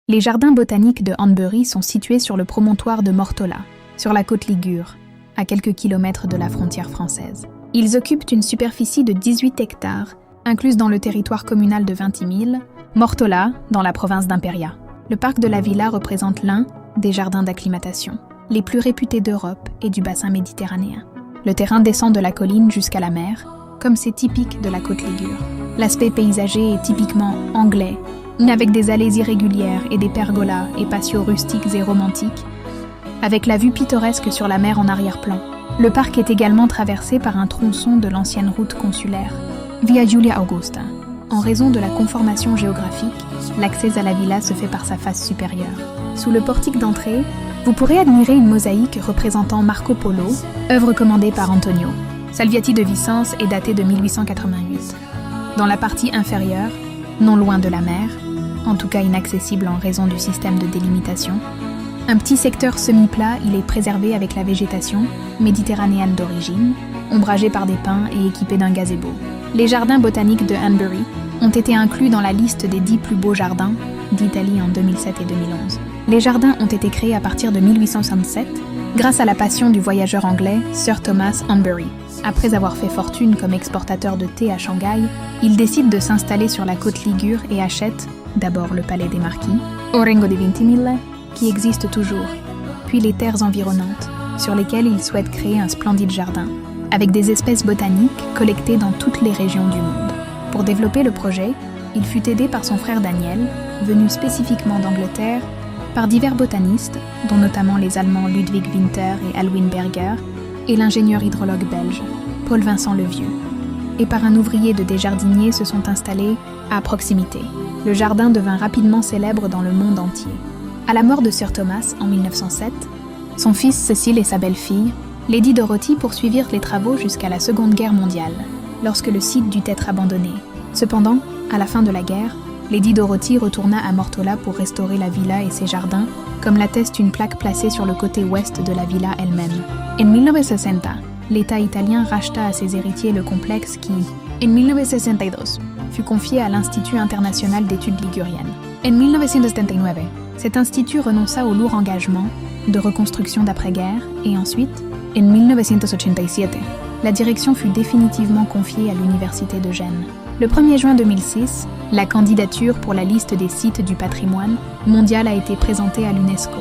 Les jardins botaniques de Hanbury sont situés sur le promontoire de Mortola, sur la côte Ligure, à quelques kilomètres de la frontière française. Ils occupent une superficie de 18 hectares, incluse dans le territoire communal de Vintimille, Mortola, dans la province d'Imperia. Le parc de la Villa représente l'un des jardins d'acclimatation, les plus réputés d'Europe et du bassin méditerranéen. Le terrain descend de la colline jusqu'à la mer, comme c'est typique de la côte Ligure. L'aspect paysager est typiquement anglais, avec des allées irrégulières et des pergolas et patios rustiques et romantiques, avec la vue pittoresque sur la mer en arrière-plan. Le parc est également traversé par un tronçon de l'ancienne route consulaire, Via Julia Augusta. En raison de la conformation géographique, l'accès à la villa se fait par sa face supérieure. Sous le portique d'entrée, vous pourrez admirer une mosaïque représentant Marco Polo, œuvre commandée par Antonio. Salviati de Vicence est datée de 1888. Dans la partie inférieure, non loin de la mer, en tout cas inaccessible en raison du système de délimitation, un petit secteur semi-plat, il est préservé avec la végétation, méditerranéenne d'origine, ombragé par des pins et équipé d'un gazebo. Les jardins botaniques de Hanbury ont été inclus dans la liste des 10 plus beaux jardins d'Italie en 2007 et 2011. Les jardins ont été créés à partir de 1867 grâce à la passion du voyageur anglais Sir Thomas Hanbury. Après avoir fait fortune comme exportateur de thé à Shanghai, il décide de s'installer sur la côte Ligure et achète d'abord le palais des marquis, Orengo di Vintimille, qui existe toujours, puis les terres environnantes, sur lesquelles il souhaite créer un splendide jardin, avec des espèces botaniques collectées dans toutes les régions du monde. Pour développer le projet, il fut aidé par son frère Daniel, venu spécifiquement d'Angleterre, par divers botanistes, dont notamment les Allemands Ludwig Winter et Alwin Berger, et l'ingénieur hydrologue belge, Paul-Vincent Levieux, et par un ouvrier de Desjardiniers se sont installés à proximité. Le jardin devint rapidement célèbre dans le monde entier. À la mort de Sir Thomas en 1907, son fils Cécile et sa belle-fille, Lady Dorothy, poursuivirent les travaux jusqu'à la Seconde Guerre mondiale, lorsque le site dut être abandonné. Cependant, à la fin de la guerre, Lady Dorothy retourna à Mortola pour restaurer la villa et ses jardins, comme l'atteste une plaque placée sur le côté ouest de la villa elle-même. En 1960, l'État italien racheta à ses héritiers le complexe qui, en 1962, fut confié à l'Institut international d'études liguriennes. En 1979, cet institut renonça au lourd engagement de reconstruction d'après-guerre et ensuite, en 1987, la direction fut définitivement confiée à l'Université de Gênes. Le 1er juin 2006, la candidature pour la liste des sites du patrimoine mondial a été présentée à l'UNESCO.